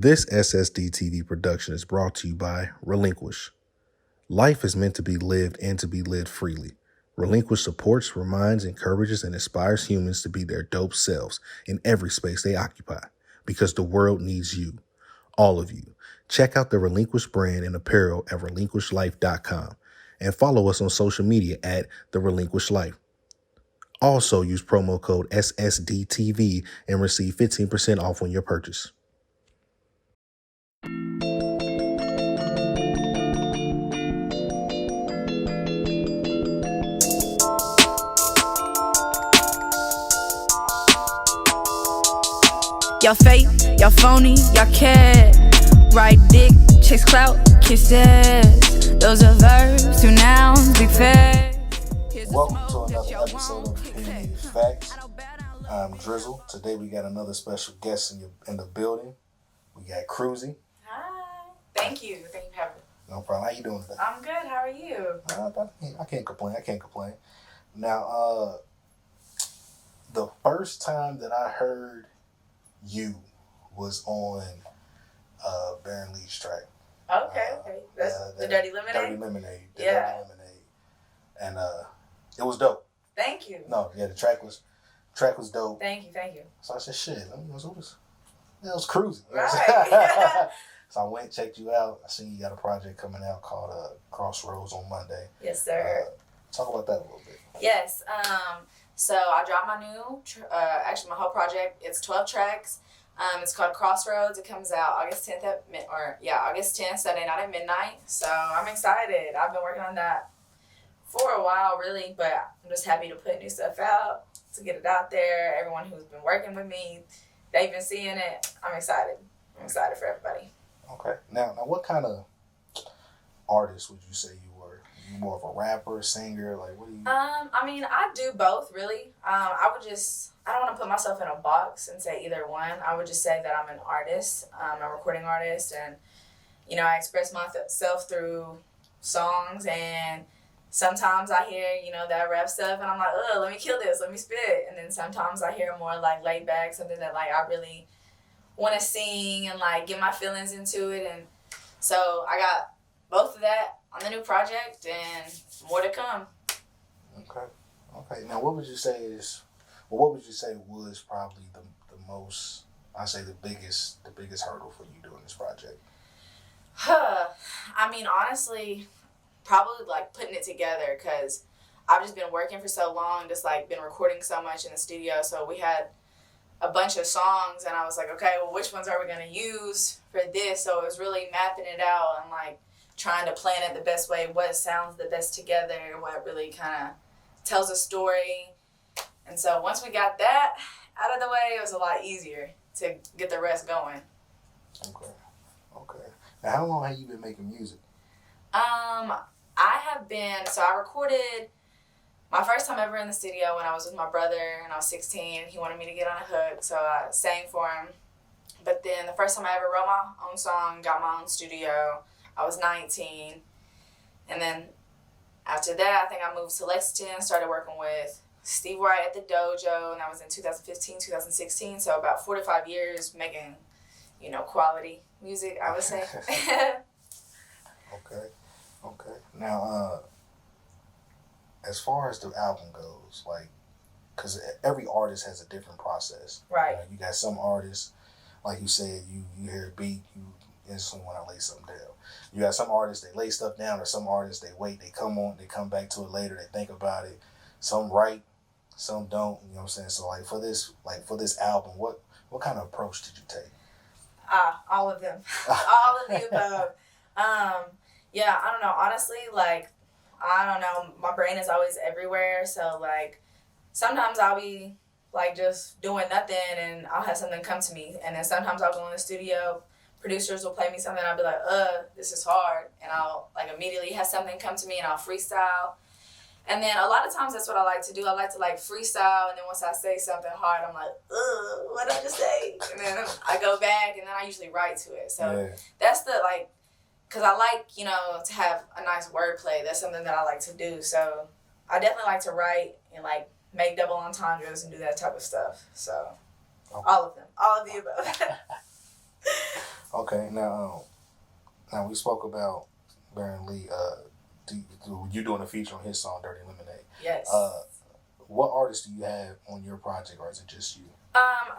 This SSD TV production is brought to you by Relinquish. Life is meant to be lived and to be lived freely. Relinquish supports, reminds, encourages, and inspires humans to be their dope selves in every space they occupy, because the world needs you, all of you. Check out the Relinquish brand and apparel at relinquishlife.com and follow us on social media at The Relinquish Life. Also use promo code SSDTV and receive 15% off on your purchase. Y'all fake, y'all phony, y'all cat. Ride dick, chase clout, kisses. Those are verbs, two nouns, big fat. Welcome to another episode of Opinionated Facts. I'm Drizzle. Today we got another special guest in the building. We got Kruzie. Hi. Thank you for having me. No problem. How you doing today? I'm good. How are you? I can't complain. Now, the first time that I heard you was on Baron Lee's track. Okay. That's the Dirty Lemonade? Dirty Lemonade. Yeah. Dirty Lemonade. And it was dope. Thank you. No, yeah, the track was dope. Thank you. So I said, shit, let me go this. That was Kruzie. Right. So I went and checked you out. I seen you got a project coming out called Krossroadz on Monday. Yes, sir. Talk about that a little bit. Yes. So I dropped my new, my whole project. It's 12 tracks. It's called Krossroadz. It comes out August 10th August 10th, Sunday night at midnight. So I'm excited. I've been working on that for a while, really, but I'm just happy to put new stuff out, to get it out there. Everyone who's been working with me, they've been seeing it. I'm excited. I'm excited for everybody. Okay. Now, what kind of artist would you say you were? You more of a rapper, singer? Like, what do you? I do both, really. I don't want to put myself in a box and say either one. I would just say that I'm an artist, a recording artist, and, I express myself through songs, and sometimes I hear, that rap stuff, and I'm like, let me kill this, let me spit. And then sometimes I hear more, like, laid back, something that, like, I really want to sing and, like, get my feelings into it. And so I got both of that on the new project and more to come. Okay. Now, what would you say was probably the most, the biggest hurdle for you doing this project? Honestly, probably like putting it together, because I've just been working for so long, just like been recording so much in the studio. So we had a bunch of songs, and I was like, okay, well, which ones are we going to use for this? So it was really mapping it out and like trying to plan it the best way, what sounds the best together, what really kind of tells a story. And so once we got that out of the way, it was a lot easier to get the rest going. Okay. Now, how long have you been making music? I recorded my first time ever in the studio when I was with my brother, and I was 16. He wanted me to get on a hook, so I sang for him. But then the first time I ever wrote my own song, got my own studio, I was 19. And then after that, I think I moved to Lexington, started working with Steve Wright at the dojo, and that was in 2015, 2016. So about 4 to 5 years making, quality music, I would say. Okay. Now, as far as the album goes, like, because every artist has a different process. Right. You got some artists, like you said, you hear a beat, you instantly want to lay something down. You got some artists, they lay stuff down, or some artists, they wait, they come back to it later, they think about it. Some write, some don't, you know what I'm saying? So, for this album, what kind of approach did you take? All of them. All of the above. I don't know. Honestly, I don't know. My brain is always everywhere. So, sometimes I'll be, just doing nothing, and I'll have something come to me. And then sometimes I'll go in the studio, producers will play me something, I'll be like, this is hard. And I'll, immediately have something come to me, and I'll freestyle. And then a lot of times that's what I like to do. I like to freestyle, and then once I say something hard, I'm like, what did I just say? And then I go back, and then I usually write to it. So that's the because I like, to have a nice wordplay. That's something that I like to do. So I definitely like to write and make double entendres and do that type of stuff. So all of them, all of the above. Okay, now we spoke about Baron Lee. You doing a feature on his song "Dirty Lemonade"? Yes. What artists do you have on your project, or is it just you?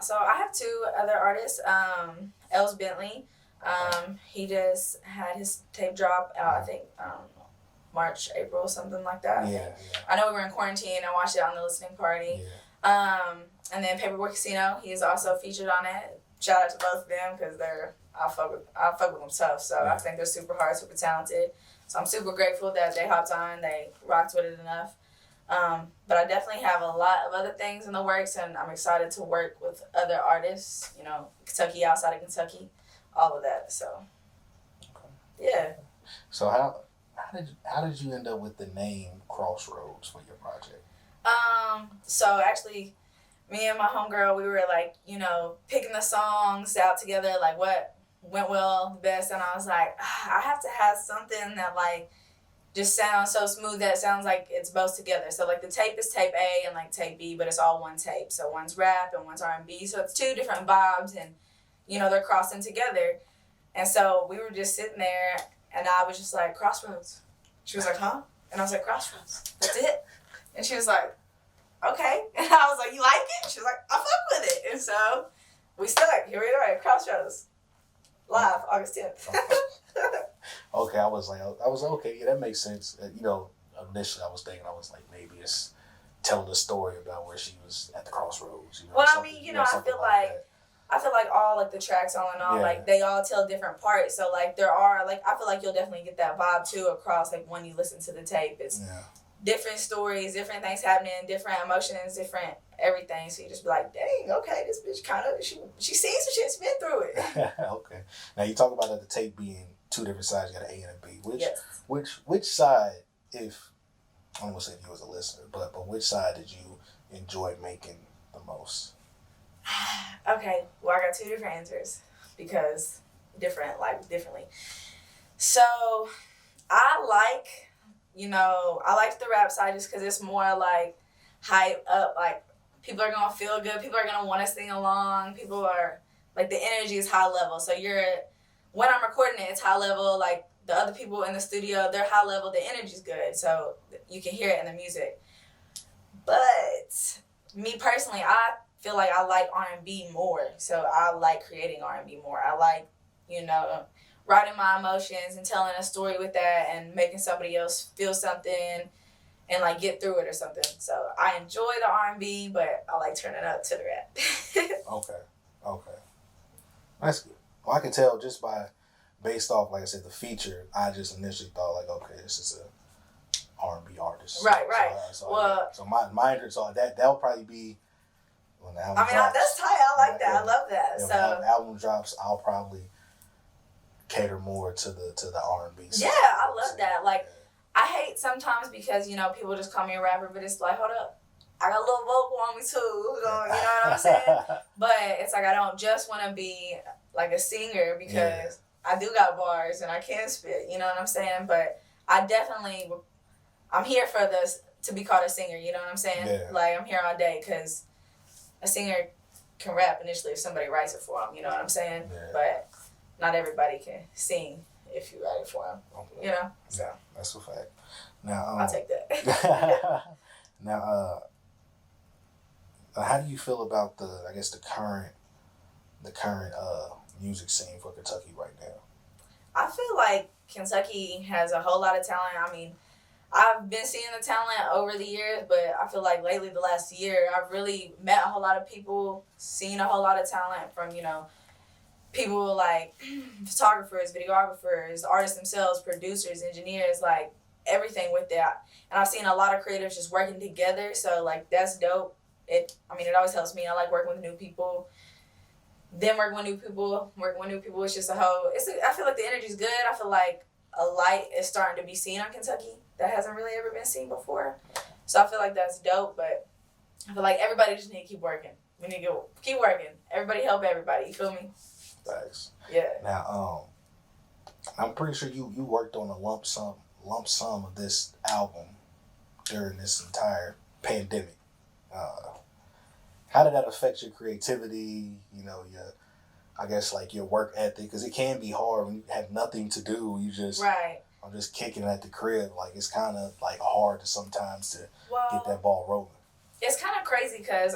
So I have two other artists. Els Bentley. He just had his tape drop out, I think, March, April, something like that. Yeah. I know we were in quarantine. I watched it on the listening party. Yeah. And then Paperboy Casino. He is also featured on it. Shout out to both of them because I fuck with them tough. So I think they're super hard, super talented. So I'm super grateful that they hopped on. They rocked with it enough. But I definitely have a lot of other things in the works, and I'm excited to work with other artists. You know, Kentucky, outside of Kentucky, all of that. So, yeah. So how did you end up with the name Krossroadz for your project? So actually, me and my homegirl, we were like, you know, picking the songs out together, like what went well the best, and I was like, I have to have something that like just sounds so smooth that it sounds like it's both together. So like the tape is tape A and like tape B, but it's all one tape. So one's rap and one's R&B. So it's two different vibes, and you know they're crossing together. And so we were just sitting there, and I was just like, Krossroadz. She was like, huh? And I was like, Krossroadz. That's it. And she was like, okay. And I was like, you like it? She was like, I fuck with it. And so we stuck. Here we are, Krossroadz. Live, August 10th. Okay, I was like, okay, yeah, that makes sense. You know, initially I was like, maybe it's telling a story about where she was at the crossroads. You know, well, I mean, you know, I feel like all like the tracks all in all, like they all tell different parts. So like there are like I feel like you'll definitely get that vibe too across like when you listen to the tape. It's different stories, different things happening, different emotions, different everything. So you just be like, dang, okay, this bitch kind of she seen some shit, she's been through it. Okay. Now you talk about the tape being two different sides. You got an A and a B. Which side, if I don't want to say if you was a listener, but which side did you enjoy making the most? Okay, well I got two different answers because differently. So I like the rap side just because it's more like hype up. Like people are gonna feel good. People are gonna want to sing along. People are like the energy is high level. So when I'm recording it, it's high level. Like the other people in the studio, they're high level. The energy's good, so you can hear it in the music. But me personally, I feel like I like R&B more. So I like creating R&B more. I like, writing my emotions and telling a story with that and making somebody else feel something and like get through it or something. So I enjoy the R&B, but I like turning up to the rap. Okay. That's good. Well, I can tell just based off, like I said, the feature, I just initially thought like, okay, this is a R&B artist. Right. So my interest on that'll probably be when the album drops. That's tight. I like that. I love that. When So the album drops, I'll probably cater more to the R&B side. Yeah, I love that. Like, I hate sometimes because, people just call me a rapper, but it's like, hold up. I got a little vocal on me too. You know what I'm saying? But it's like I don't just want to be like a singer because I do got bars and I can spit. You know what I'm saying? But I'm here for this to be called a singer. You know what I'm saying? Yeah. Like I'm here all day because a singer can rap initially if somebody writes it for them. You know what I'm saying? Yeah. But not everybody can sing if you write it for them. Okay. So that's a fact. Now I'll take that. Now, how do you feel about the current music scene for Kentucky right now? I feel like Kentucky has a whole lot of talent. I mean, I've been seeing the talent over the years, but I feel like lately, the last year, I've really met a whole lot of people, seen a whole lot of talent from, people like photographers, videographers, artists themselves, producers, engineers, like everything with that. And I've seen a lot of creatives just working together. So like that's dope. It always helps me. I like working with new people. Then working with new people. It's just I feel like the energy's good. I feel like a light is starting to be seen on Kentucky that hasn't really ever been seen before. So I feel like that's dope. But I feel like everybody just need to keep working. We need to keep working. Everybody help everybody. You feel me? Thanks. Yeah. Now, I'm pretty sure you worked on a lump sum of this album during this entire pandemic. How did that affect your creativity? I guess like your work ethic, because it can be hard when you have nothing to do. You just Right. I'm just kicking at the crib. Like it's kind of like hard to sometimes to Well, get that ball rolling. it's kind of crazy because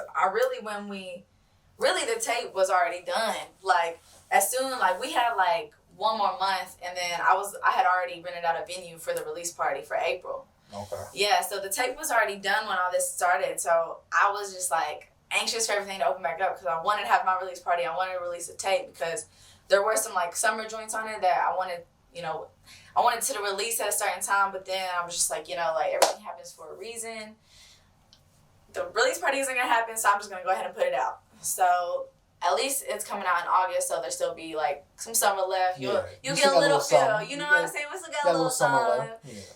the tape was already done. Like as soon like we had like one more month, and then I had already rented out a venue for the release party for April. Okay. Yeah, so the tape was already done when all this started. So I was just like anxious for everything to open back up because I wanted to have my release party. I wanted to release a tape because there were some like summer joints on it that I wanted to release at a certain time. But then I was just like, like everything happens for a reason. The release party isn't gonna happen, so I'm just gonna go ahead and put it out. So at least it's coming out in August, so there'll still be like some summer left. You'll get a little feel. You know what I'm saying? We still got a little something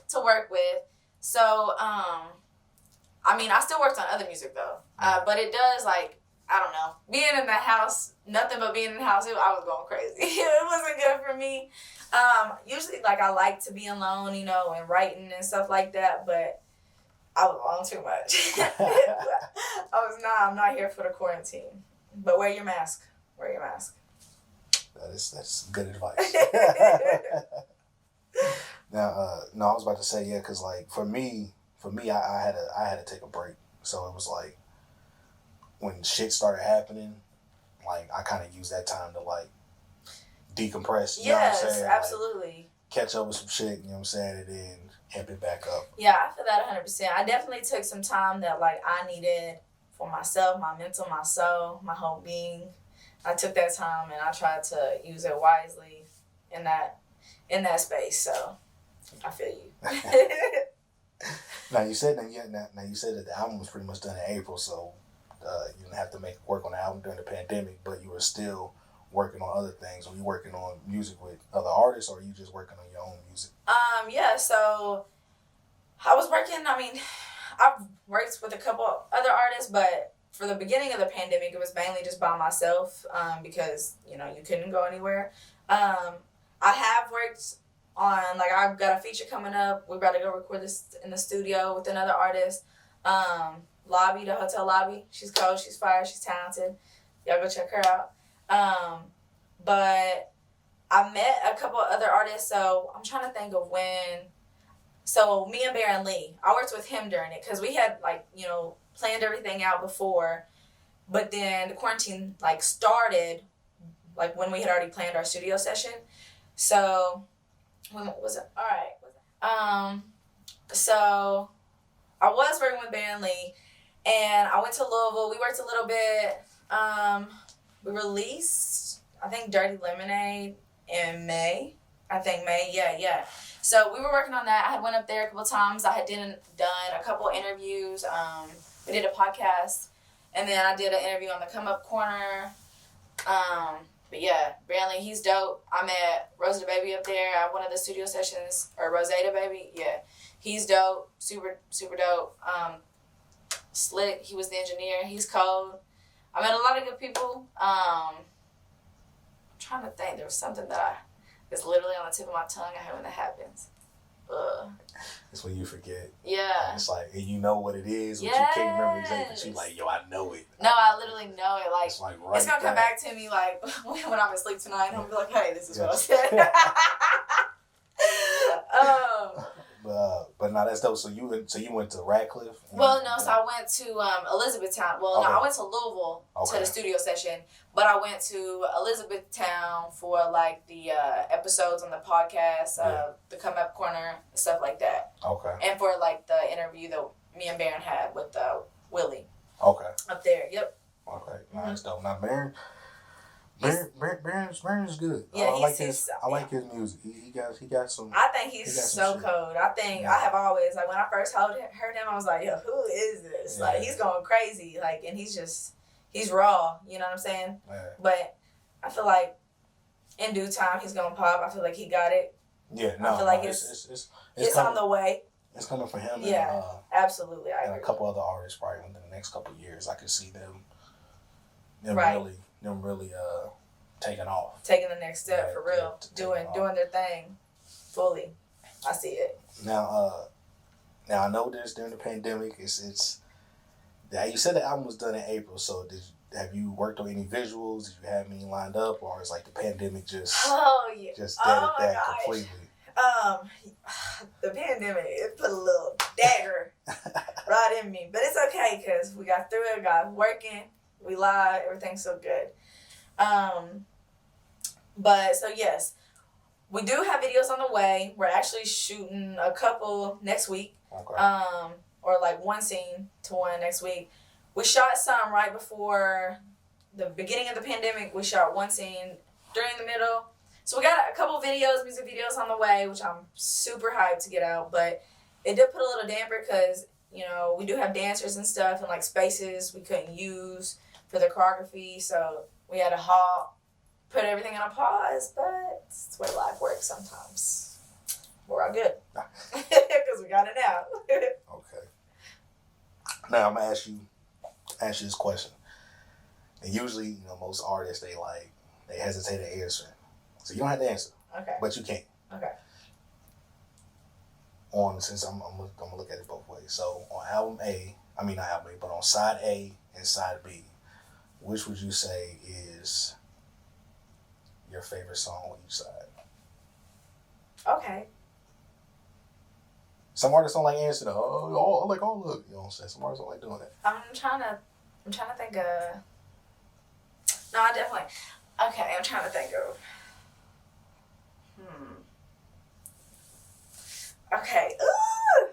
to work with. So I mean, I still worked on other music though, but it does like I don't know, being in the house, nothing but being in the house. I was going crazy. It wasn't good for me. Usually like I like to be alone, and writing and stuff like that, but I was on too much. I'm not here for the quarantine. But wear your mask. Wear your mask. That's good advice. Now, no, I was about to say because like for me, I had to take a break. So it was like when shit started happening, like I kind of used that time to like decompress. You know what I'm saying? Absolutely. Like, catch up with some shit. You know what I'm saying? And then amp it back up. Yeah, I feel that 100%. I definitely took some time that like I needed for myself, my mental, my soul, my whole being. I took that time and I tried to use it wisely in that space. So I feel you. Now you said that the album was pretty much done in April, so you didn't have to work on the album during the pandemic, but you were still working on other things. Were you working on music with other artists, or are you just working on your own music? Yeah. So I was working. I mean, I've worked with a couple other artists, but for the beginning of the pandemic, it was mainly just by myself because, you couldn't go anywhere. I have worked on, like, I've got a feature coming up. We're about to go record this in the studio with another artist. Lobby, the Hotel Lobby. She's cool. She's fire. She's talented. Y'all go check her out. But I met a couple other artists, so I'm trying to think of when. So me and Baron Lee, I worked with him during it because we had planned everything out before, but then the quarantine started when we had already planned our studio session. So when was it? All right. So I was working with Baron Lee, and I went to Louisville. We worked a little bit. We released, I think, Dirty Lemonade in May. Yeah. So we were working on that. I had went up there a couple times. I had done a couple interviews. We did a podcast, and then I did an interview on the Come Up Corner. But yeah, Brantley, he's dope. I met Rosetta Baby up there at one of the studio sessions, or Rosetta Baby. Yeah, he's dope. Super, super dope. Slick, he was the engineer. He's cold. I met a lot of good people. I'm trying to think. There was something that it's literally on the tip of my tongue. I hate when that happens. That's when you forget. Yeah. It's like, and you know what it is, but you can't remember exactly. But you like, yo, I know it. No, I literally know it. Like, it's gonna come back to me like when I'm asleep tonight. And I'm gonna be like, hey, this is what I said. But no, that's dope. So you went to Radcliffe? Well, no. So I went to Elizabethtown. Well, no, I went to Louisville to the studio session, but I went to Elizabethtown for the episodes on the podcast, the Come Up Corner, stuff like that. Okay. And for the interview that me and Baron had with Willie. Okay. Up there. Yep. Okay. Nice dope. Now Baron's good. Yeah, I like his music. He got some. I think he's so cold. I think I have always when I first heard him, I was like, yo, who is this? Yeah. He's going crazy. And he's raw. You know what I'm saying? Yeah. But I feel like in due time he's gonna pop. I feel like he got it. Yeah. No. I feel like it's on the way. It's coming for him. Yeah. And, absolutely. I and agree. a couple other artists probably within the next couple of years. I could see them really taking off. Taking the next step for real. Doing their thing fully. I see it. Now I know this during the pandemic. You said the album was done in April, so have you worked on any visuals? Did you have any lined up, or is like the pandemic just just deaded that completely? The pandemic, it put a little dagger right in me, but it's okay because we got through it. Got working, we live, everything's so good. But so yes, we do have videos on the way. We're actually shooting a couple next week. Okay. Or like one scene to one next week. We shot some right before the beginning of the pandemic. We shot one scene during the middle. So we got a couple videos, music videos on the way, which I'm super hyped to get out. But it did put a little damper because, you know, we do have dancers and stuff and like spaces we couldn't use for the choreography. So we had to halt, put everything on a pause. But it's the way life works sometimes. We're all good because we got it now. Okay. Now I'm gonna ask you this question. And usually, you know, most artists they hesitate to answer. So you don't have to answer. Okay. But you can. Okay. Since I'm gonna look at it both ways. So on but on side A and side B, which would you say is your favorite song on each side? Okay. Some artists don't like answering. I like all of it. You know what I'm saying? Some artists don't like doing that. I'm trying to think of. No, I definitely. Okay, I'm trying to think of. Okay. Ooh!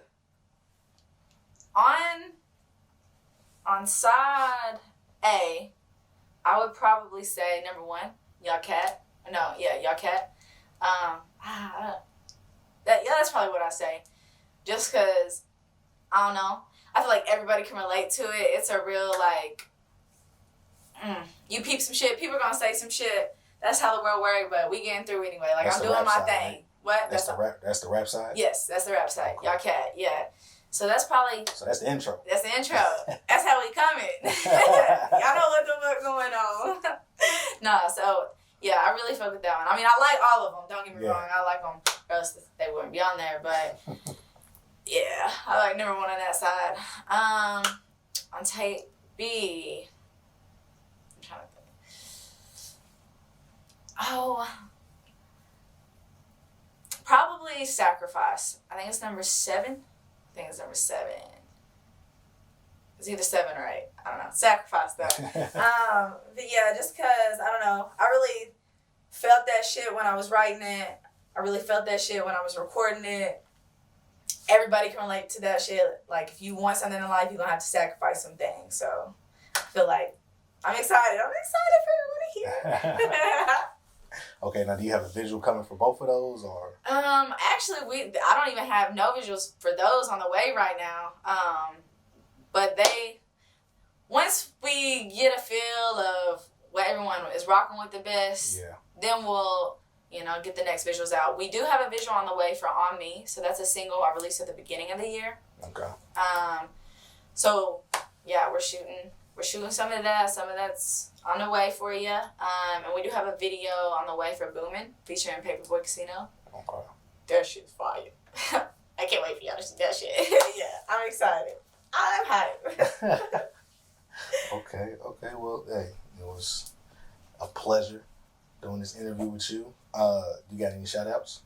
On side A, I would probably say number 1, Y'all Cat. No, yeah, Y'all Cat. That's probably what I say. Just because, I don't know. I feel like everybody can relate to it. It's a real, like, you peep some shit, people are going to say some shit. That's how the world works, but we getting through anyway. Like, I'm doing my thing. Right? What? That's the rap side? Yes, that's the rap side. Okay. Y'all Cat, yeah. So that's the intro. That's the intro. That's how we coming. Y'all know what the fuck going on. No, so, yeah, I really fuck with that one. I mean, I like all of them. Don't get me wrong. I like them. Or else they wouldn't be on there, but... Yeah, I like number 1 on that side. On tape B, I'm trying to think. Oh, probably Sacrifice. I think it's number 7. It's either 7 or 8. I don't know. Sacrifice though. But yeah, just cause I don't know. I really felt that shit when I was writing it. I really felt that shit when I was recording it. Everybody can relate to that shit. Like, if you want something in life, you're going to have to sacrifice some things. So, I feel like I'm excited. For everyone to hear. Okay, now do you have a visual coming for both of those, or? Actually, I don't even have no visuals for those on the way right now. But once we get a feel of what everyone is rocking with the best, then we'll... get the next visuals out. We do have a visual on the way for On Me. So that's a single I released at the beginning of the year. Okay. So yeah, we're shooting some of that. Some of that's on the way for you. And we do have a video on the way for Boomin featuring Paperboy Casino. Okay. That shit's fire. I can't wait for y'all to see that shit. Yeah, I'm excited. I'm hyped. Okay. Well, hey, it was a pleasure doing this interview with you. You got any shout outs?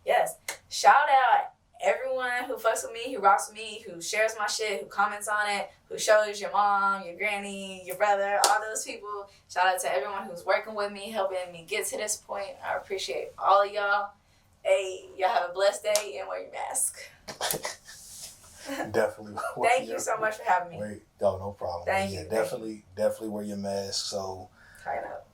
Yes. Shout out everyone who fucks with me, who rocks with me, who shares my shit, who comments on it, who shows your mom, your granny, your brother, all those people. Shout out to everyone who's working with me, helping me get to this point. I appreciate all of y'all. Hey, y'all have a blessed day and wear your mask. Definitely. Thank you so much for having me. No problem. Thank you. Definitely wear your mask so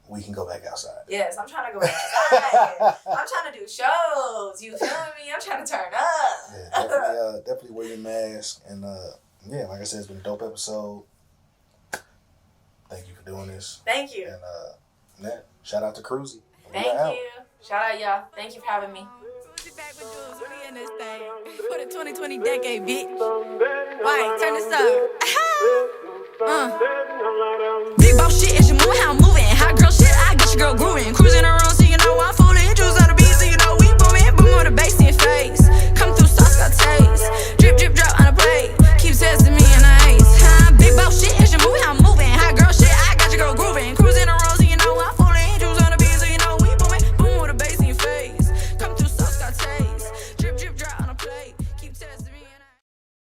we can go back outside. Yes, I'm trying to go back outside. I'm trying to do shows. You feel me? I'm trying to turn up. Yeah, definitely wear your mask. And like I said, it's been a dope episode. Thank you for doing this. Thank you. And shout out to Kruzie. Thank you. Shout out y'all. Thank you for having me. For the 2020 decade, bitch. Why? Turn this up. Big boss shit, as you moving, how I'm moving. Hot girl shit, I got your girl grooving. Cruising around.